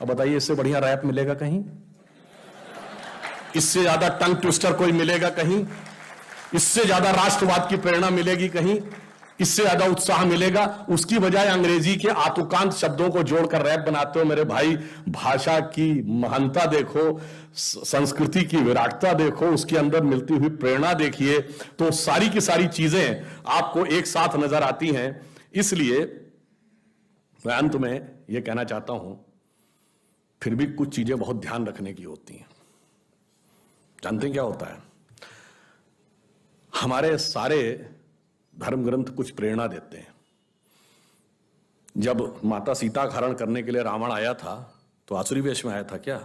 अब बताइए, इससे बढ़िया रैप मिलेगा कहीं? इससे ज्यादा टंग ट्विस्टर कोई मिलेगा कहीं? इससे ज्यादा राष्ट्रवाद की प्रेरणा मिलेगी कहीं? इससे ज्यादा उत्साह मिलेगा? उसकी बजाय अंग्रेजी के आतुकांत शब्दों को जोड़कर रैप बनाते हो। मेरे भाई, भाषा की महानता देखो, संस्कृति की विराटता देखो, उसके अंदर मिलती हुई प्रेरणा देखिए, तो सारी की सारी चीजें आपको एक साथ नजर आती हैं। इसलिए मैं अंत में यह कहना चाहता हूं, फिर भी कुछ चीजें बहुत ध्यान रखने की होती हैं। जानते हैं क्या होता है? हमारे सारे धर्म ग्रंथ कुछ प्रेरणा देते हैं। जब माता सीता का हरण करने के लिए रावण आया था तो आसुरी वेश में आया था क्या?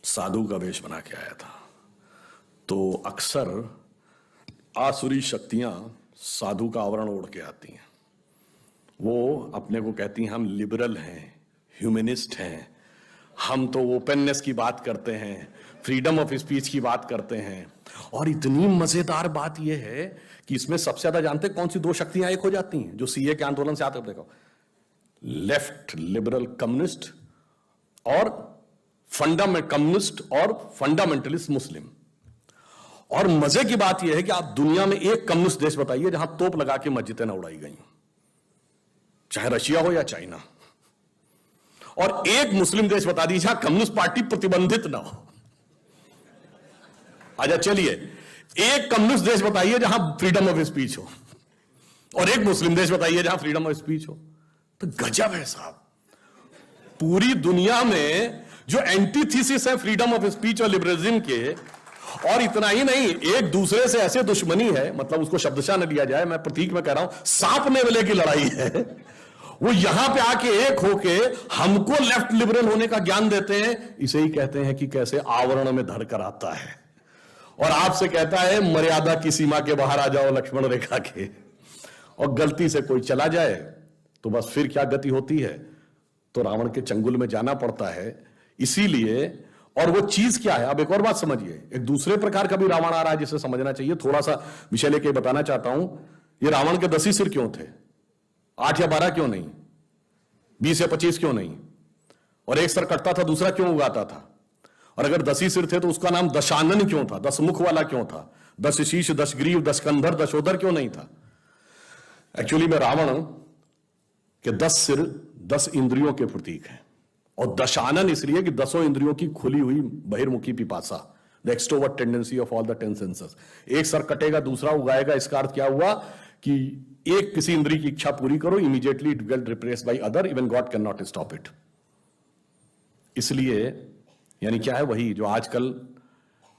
साधु का वेश बना के आया था। तो अक्सर आसुरी शक्तियां साधु का आवरण ओढ़ के आती हैं। वो अपने को कहती हैं हम लिबरल हैं, ह्यूमनिस्ट हैं, हम तो ओपननेस की बात करते हैं, फ्रीडम ऑफ स्पीच की बात करते हैं। और इतनी मजेदार बात यह है कि इसमें सबसे ज्यादा जानते कौन सी दो शक्तियां एक हो जाती हैं जो सीए के आंदोलन से आते हैं? देखो, लेफ्ट लिबरल कम्युनिस्ट और कम्युनिस्ट और फंडामेंटलिस्ट मुस्लिम। और मजे की बात यह है कि आप दुनिया में एक कम्युनिस्ट देश बताइए जहां तोप लगा के मस्जिदें ना उड़ाई गई, चाहे रशिया हो या चाइना। और एक मुस्लिम देश बता दीजिए जहां कम्युनिस्ट पार्टी प्रतिबंधित ना हो। अच्छा चलिए, एक कम्युनिस्ट देश बताइए जहां फ्रीडम ऑफ स्पीच हो, और एक मुस्लिम देश बताइए जहां फ्रीडम ऑफ स्पीच हो। तो गजब है साहब। पूरी दुनिया में जो एंटीथीसिस है फ्रीडम ऑफ स्पीच और लिबरलिज्म के, और इतना ही नहीं, एक दूसरे से ऐसे दुश्मनी है, मतलब उसको शब्दशः न लिया जाए, मैं प्रतीक में कह रहा हूं, सांप नेवले की लड़ाई है। वो यहां पे आके एक होके हमको लेफ्ट लिबरल होने का ज्ञान देते हैं। इसे ही कहते हैं कि कैसे आवरण में धर कर आता है और आपसे कहता है मर्यादा की सीमा के बाहर आ जाओ लक्ष्मण रेखा के, और गलती से कोई चला जाए तो बस फिर क्या गति होती है? तो रावण के चंगुल में जाना पड़ता है। इसीलिए, और वो चीज क्या है? अब एक और बात समझिए, एक दूसरे प्रकार का भी रावण आ रहा है जिसे समझना चाहिए। थोड़ा सा विषय लेके बताना चाहता हूं। ये रावण के 10 ही सिर क्यों थे? 8 या 12 क्यों नहीं? 20 या 25 क्यों नहीं? और एक सर कटता था, दूसरा क्यों उगाता था? और अगर 10 ही सिर थे तो उसका नाम दशानन क्यों था? 10 मुख वाला क्यों था? 10 शीश, 10 ग्रीव, 10 कंधर, 10 उदर क्यों नहीं था? एक्चुअली में रावण के 10 सिर 10 इंद्रियों के प्रतीक हैं, और दशानन इसलिए कि 10 इंद्रियों की खुली हुई बहिर्मुखी पिपासा, the extrovert tendency of all the 10 senses. एक सर कटेगा, दूसरा उगाएगा। इसका अर्थ क्या हुआ कि एक किसी इंद्रिय की इच्छा पूरी करो, immediately it will replace by other, even God can not stop it. इसलिए यानी क्या है? वही जो आजकल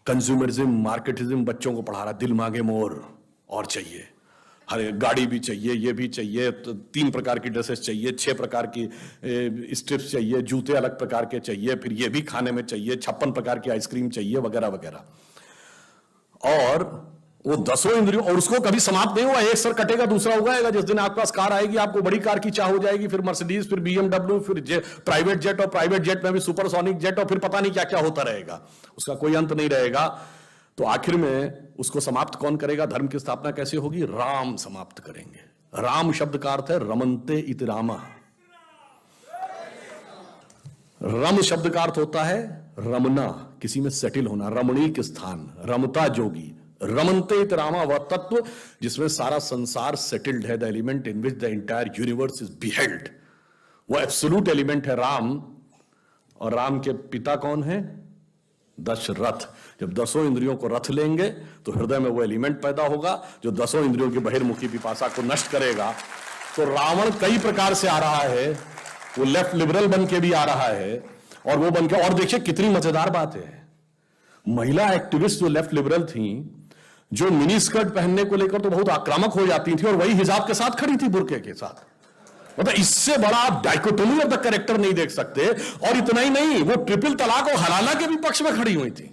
कंज्यूमरिज्म, मार्केटिज्म बच्चों को पढ़ा रहा, दिल मांगे मोर और चाहिए, हर गाड़ी भी चाहिए, ये भी चाहिए, तो 3 प्रकार की ड्रेसेस चाहिए, 6 प्रकार की स्ट्रिप्स चाहिए, जूते अलग प्रकार के चाहिए, फिर ये भी खाने में चाहिए, 56 प्रकार की आइसक्रीम चाहिए, वगैरह वगैरह। और वो 10 इंद्रियों, और उसको कभी समाप्त नहीं हुआ। एक सर कटेगा, दूसरा उगाएगा। जिस दिन आपके पास कार आएगी, आपको बड़ी कार की चाह हो जाएगी, फिर मर्सिडीज, फिर BMW, फिर प्राइवेट जेट, और प्राइवेट जेट में भी सुपरसोनिक जेट, और फिर पता नहीं क्या क्या होता रहेगा, उसका कोई अंत नहीं रहेगा। तो आखिर में उसको समाप्त कौन करेगा? धर्म की स्थापना कैसे होगी? राम समाप्त करेंगे। राम शब्द का अर्थ है रमन्ते इति रामा। रम शब्द का अर्थ होता है रमना, किसी में सेटल होना, रमणीक स्थान, रमता जोगी। रमन्ते इति रामा वह तत्व जिसमें सारा संसार सेटल्ड है, the element in which the entire universe is beheld. वो एब्सोल्यूट एलिमेंट है राम। और राम के पिता कौन है? दशरथ। जब 10 इंद्रियों को रथ लेंगे तो हृदय में वो एलिमेंट पैदा होगा जो 10 इंद्रियों की बहिर्मुखी पिपासा को नष्ट करेगा। तो रावण कई प्रकार से आ रहा है, वो लेफ्ट लिबरल बन के भी आ रहा है, और वो बन के, और देखिए कितनी मजेदार बात है, महिला एक्टिविस्ट जो लेफ्ट लिबरल थी, जो मिनी स्कर्ट पहनने को लेकर तो बहुत आक्रामक हो जाती थी, और वही हिजाब के साथ खड़ी थी, बुर्के के साथ। मतलब इससे बड़ा डाइकोटोमी ऑफ द कैरेक्टर नहीं देख सकते। और इतना ही नहीं, वो ट्रिपल तलाक और हलाला के भी पक्ष में खड़ी हुई थी।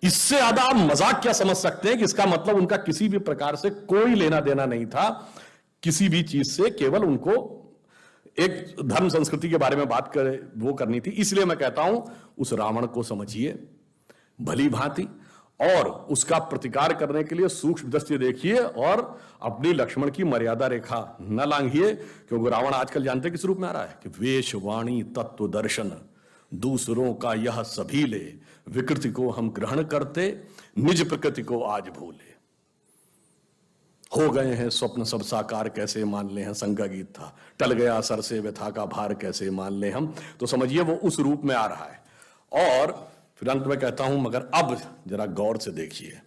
इससे ज्यादा आप मजाक क्या समझ सकते हैं कि इसका मतलब उनका किसी भी प्रकार से कोई लेना देना नहीं था किसी भी चीज से, केवल उनको एक धर्म संस्कृति के बारे में बात वो करनी थी। इसलिए मैं कहता हूं उस रावण को समझिए भली भांति, और उसका प्रतिकार करने के लिए सूक्ष्म दृष्टि देखिए और अपनी लक्ष्मण की मर्यादा रेखा न लांघिए, क्योंकि रावण आजकल जानते किस रूप में आ रहा है कि वेश वाणी तत्व दर्शन दूसरों का यह सभी ले, विकृति को हम ग्रहण करते निज प्रकृति को आज भूले। हो गए हैं स्वप्न सब साकार कैसे मान ले, हैं संगा गीत था, टल गया सर से व्यथा का भार कैसे मान ले हम। तो समझिए वो उस रूप में आ रहा है। और फिर अंत में कहता हूं मगर अब जरा गौर से देखिए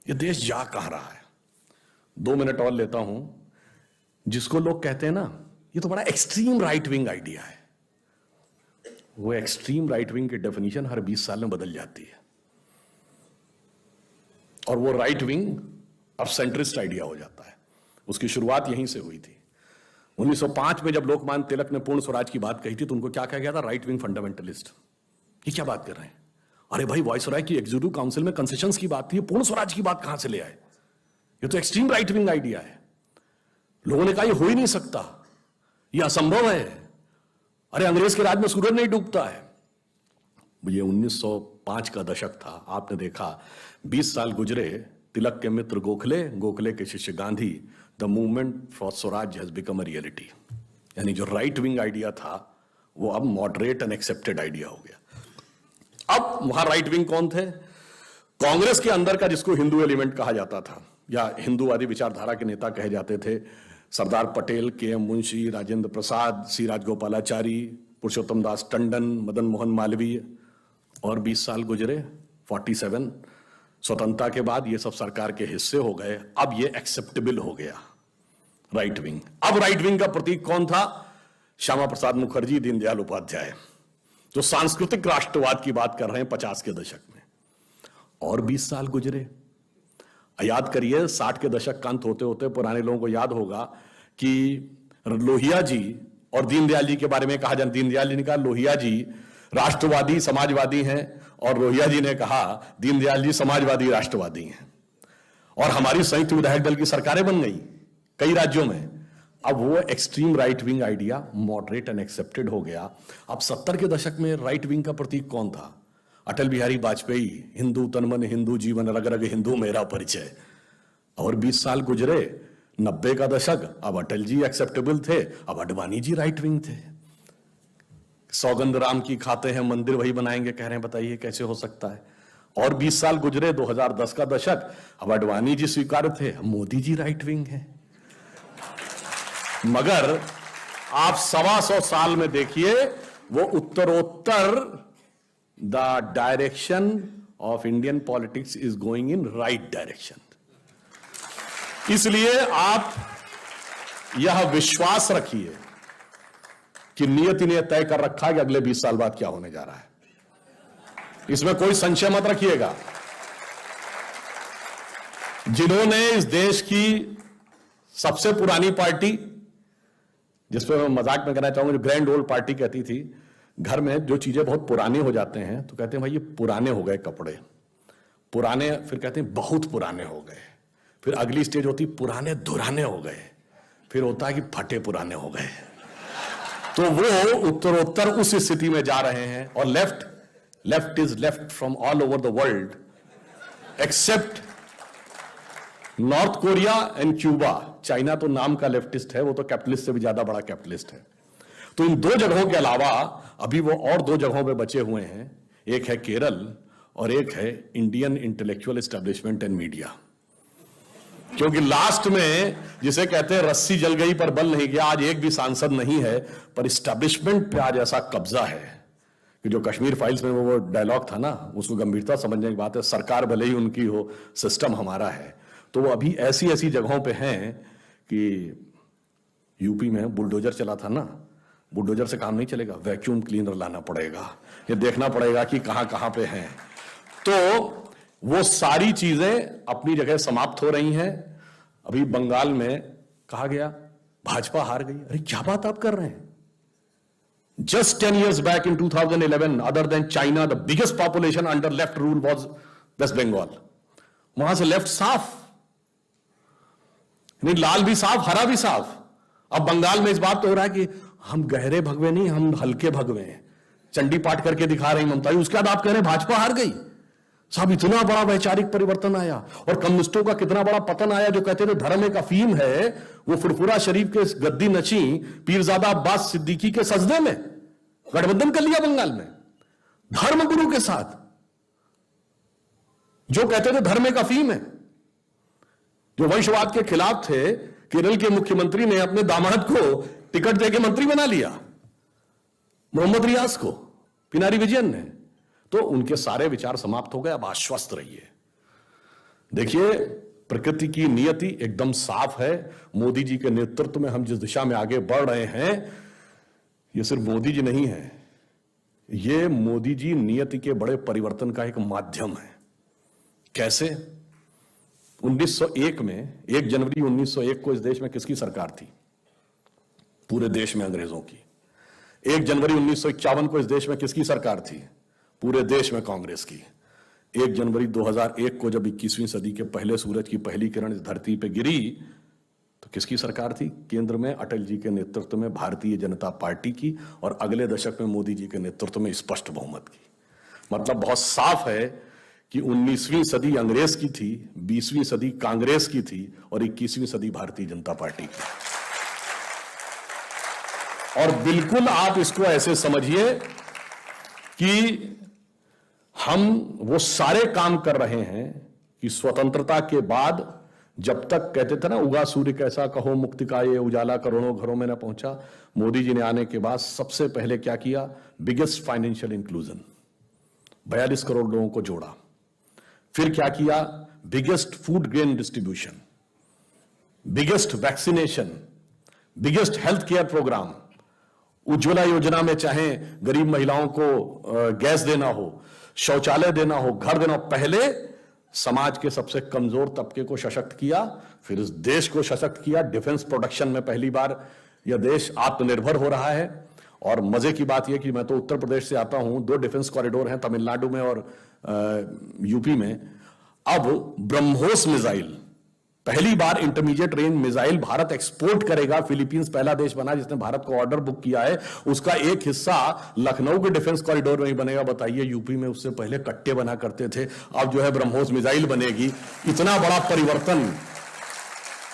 ये देश जा कहां रहा है। 2 मिनट और लेता हूं। जिसको लोग कहते हैं ना ये तो बड़ा एक्सट्रीम राइट विंग आइडिया है, वो एक्सट्रीम राइट विंग की डेफिनेशन हर 20 साल में बदल जाती है और वो राइट विंग अब सेंट्रिस्ट आइडिया हो जाता है। उसकी शुरुआत यहीं से हुई थी। 1905 में जब लोकमान्य तिलक ने पूर्ण स्वराज की बात कही थी तो उनको क्या कहा गया था? Right wing fundamentalist. ये क्या बात कर रहे हैं? अरे भाई वायसराय की एग्जीक्यूटिव काउंसिल में कंसेशंस की बात थी, पूर्ण स्वराज की बात कहां से ले आए? ये तो एक्सट्रीम राइट विंग आइडिया है। लोगों ने कहा ये हो ही नहीं सकता, ये असंभव है। अरे अंग्रेज के राज में सूरज नहीं डूबता है। ये 1905 का दशक था। आपने देखा 20 साल गुजरे, तिलक के मित्र गोखले, गोखले के शिष्य Gandhi, the movement for Swaraj has become a reality. यानी जो राइट विंग आइडिया था वो अब मॉडरेट एंड एक्सेप्टेड आइडिया हो गया। अब वहां राइट विंग कौन थे? कांग्रेस के अंदर का जिसको हिंदू एलिमेंट कहा जाता था या हिंदूवादी विचारधारा के नेता कहे जाते थे, सरदार पटेल, के.एम. मुंशी, राजेंद्र प्रसाद, सी राजगोपालाचारी, पुरुषोत्तम दास टंडन, मदन मोहन मालवीय। और 20 साल गुजरे, 47 स्वतंत्रता के बाद ये सब सरकार के हिस्से हो गए। अब ये एक्सेप्टेबल हो गया राइट विंग। अब राइट विंग का प्रतीक कौन था? श्यामा प्रसाद मुखर्जी, दीनदयाल उपाध्याय, जो सांस्कृतिक राष्ट्रवाद की बात कर रहे हैं 50 के दशक में। और 20 साल गुजरे। याद करिए 60 के दशक का अंत होते होते पुराने लोगों को याद होगा कि लोहिया जी और दीनदयाल जी के बारे में कहा जाए, दीनदयाल जी ने कहा लोहिया जी राष्ट्रवादी समाजवादी हैं और लोहिया जी ने कहा दीनदयाल जी समाजवादी राष्ट्रवादी हैं। और हमारी संयुक्त विधायक दल की सरकारें बन गई कई राज्यों में। अब वो extreme right wing idea moderate and accepted हो गया। अब 70 के दशक में राइट विंग का प्रतीक कौन था? अटल बिहारी वाजपेयी, हिंदू तन मन हिंदू जीवन रग रग हिंदू मेरा परिचय। और 20 साल गुजरे, 90 का दशक, अब अटल जी एक्सेप्टेबल थे, अब अडवाणी जी राइट विंग थे। सौगंध राम की खाते हैं मंदिर वही बनाएंगे कह रहे हैं, बताइए कैसे हो सकता है? और 20 साल गुजरे, 2010 का दशक, अब अडवाणी जी स्वीकार थे, मोदी जी राइट विंग है। मगर आप 125 साल में देखिए वो उत्तरोत्तर the direction of Indian politics is going in right direction. इसलिए आप यह विश्वास रखिए कि नियति ने तय कर रखा है कि अगले 20 साल बाद क्या होने जा रहा है। इसमें कोई संशय मत रखिएगा। जिन्होंने इस देश की सबसे पुरानी पार्टी, जिसपे मैं मजाक में कहना चाहूंगा, जो ग्रैंड ओल्ड पार्टी कहती थी, घर में जो चीजें बहुत पुराने हो जाते हैं तो कहते हैं भाई ये पुराने हो गए कपड़े, पुराने, फिर कहते हैं बहुत पुराने हो गए, फिर अगली स्टेज होती पुराने धुराने हो गए, फिर होता है कि फटे पुराने हो गए। तो वो उत्तरोत्तर उस स्थिति में जा रहे हैं। और left is left from all over the world accept north Korea and Cuba. China तो नाम का लेफ्टिस्ट है, वो तो कैपिटलिस्ट से भी ज्यादा बड़ा कैपिटलिस्ट है। तो इन 2 जगहों के अलावा अभी वो और 2 जगहों पे बचे हुए हैं, एक है केरल और एक है Indian intellectual establishment and media. क्योंकि लास्ट में जिसे कहते हैं रस्सी जल गई पर बल नहीं गया, आज एक भी सांसद नहीं है, पर एस्टेब्लिशमेंट पे आज ऐसा कब्जा है कि जो कश्मीर फाइल्स में वो डायलॉग था ना, उसको गंभीरता समझने की बात है। सरकार भले ही उनकी हो, सिस्टम हमारा है। तो वो अभी ऐसी ऐसी जगहों पे हैं कि यूपी में बुलडोजर चला था ना, बुलडोजर से काम नहीं चलेगा, वैक्यूम क्लीनर लाना पड़ेगा, ये देखना पड़ेगा कि कहां कहां पे हैं। तो वो सारी चीजें अपनी जगह समाप्त हो रही हैं। अभी बंगाल में कहा गया भाजपा हार गई। अरे क्या बात आप कर रहे हैं? Just 10 years back in 2011, other than China, the biggest population under left rule was West Bengal. वहां से लेफ्ट साफ, नहीं लाल भी साफ, हरा भी साफ। अब बंगाल में इस बात तो हो रहा है कि हम गहरे भगवे नहीं, हम हल्के भगवे हैं, चंडी पाठ करके दिखा रही ममता। उसके बाद आप कह रहे हैं भाजपा हार गई। साहब इतना बड़ा वैचारिक परिवर्तन आया। और कम्युनिस्टों का कितना बड़ा पतन आया, जो कहते थे धर्म एक अफीम है, वो फुरफुरा शरीफ के गद्दी नची पीरजादा अब्बास सिद्दीकी के सजदे में गठबंधन कर लिया बंगाल में धर्मगुरु के साथ, जो कहते थे धर्म एक अफीम है, जो वंशवाद के खिलाफ थे। केरल के मुख्यमंत्री ने अपने दामाद को टिकट देके मंत्री बना लिया, मोहम्मद रियाज को, पिनारी विजयन ने। तो उनके सारे विचार समाप्त हो गए। अब आश्वस्त रहिए। देखिए, प्रकृति की नियति एकदम साफ है। मोदी जी के नेतृत्व में हम जिस दिशा में आगे बढ़ रहे हैं, ये सिर्फ मोदी जी नहीं है, ये मोदी जी नियति के बड़े परिवर्तन का एक माध्यम है। कैसे? 1901 में 1 जनवरी 1901 को इस देश में किसकी सरकार थी? पूरे देश में अंग्रेजों की। 1 जनवरी 1951 को इस देश में किसकी सरकार थी? पूरे देश में कांग्रेस की। 1 जनवरी 2001 को जब 21वीं सदी के पहले सूरज की पहली किरण इस धरती पे गिरी, तो किसकी सरकार थी? केंद्र में अटल जी के नेतृत्व में भारतीय जनता पार्टी की, और अगले दशक में मोदी जी के नेतृत्व में स्पष्ट बहुमत की। मतलब बहुत साफ है कि 19वीं सदी अंग्रेज की थी, 20वीं सदी कांग्रेस की थी, और 21वीं सदी भारतीय जनता पार्टी की। और बिल्कुल आप इसको ऐसे समझिए कि हम वो सारे काम कर रहे हैं कि स्वतंत्रता के बाद, जब तक कहते थे ना उगा सूर्य कैसा कहो मुक्ति का ये उजाला करोड़ों घरों में न पहुंचा, मोदी जी ने आने के बाद सबसे पहले क्या किया? बिगेस्ट फाइनेंशियल इंक्लूजन, 42 करोड़ लोगों को जोड़ा। फिर क्या किया? Biggest food grain distribution, biggest vaccination, biggest health care program. Ujjwala Yojana में चाहे गरीब महिलाओं को गैस देना हो, शौचालय देना हो, घर देना हो, पहले समाज के सबसे कमजोर तबके को सशक्त किया, फिर इस देश को सशक्त किया। डिफेंस प्रोडक्शन में पहली बार यह देश आत्मनिर्भर हो रहा है। और मजे की बात यह कि मैं तो उत्तर प्रदेश से आता हूं, 2 डिफेंस कॉरिडोर हैं तमिलनाडु में और यूपी में। अब ब्रह्मोस मिसाइल, पहली बार intermediate range missile Bharat export करेगा। फिलीपींस पहला देश बना जिसने भारत को ऑर्डर बुक किया है। उसका एक हिस्सा लखनऊ के डिफेंस कॉरिडोर में ही बनेगा। बताइए, यूपी में उससे पहले कट्टे बना करते थे, अब जो है ब्रह्मोस मिसाइल बनेगी। इतना बड़ा परिवर्तन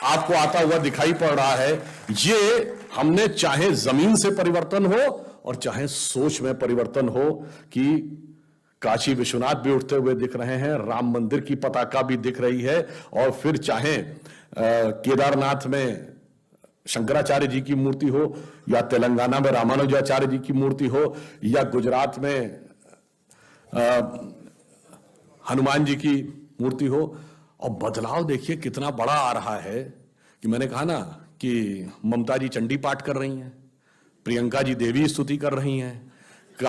आपको आता हुआ दिखाई पड़ रहा है। ये हमने चाहे जमीन से परिवर्तन हो और चाहे सोच में परिवर्तन हो, कि काशी विश्वनाथ भी उठते हुए दिख रहे हैं, राम मंदिर की पताका भी दिख रही है, और फिर चाहे केदारनाथ में शंकराचार्य जी की मूर्ति हो, या तेलंगाना में रामानुजाचार्य जी की मूर्ति हो, या गुजरात में हनुमान जी की मूर्ति हो। और बदलाव देखिए कितना बड़ा आ रहा है कि मैंने कहा ना कि ममता जी चंडी पाठ कर रही हैं, प्रियंका जी देवी स्तुति कर रही हैं,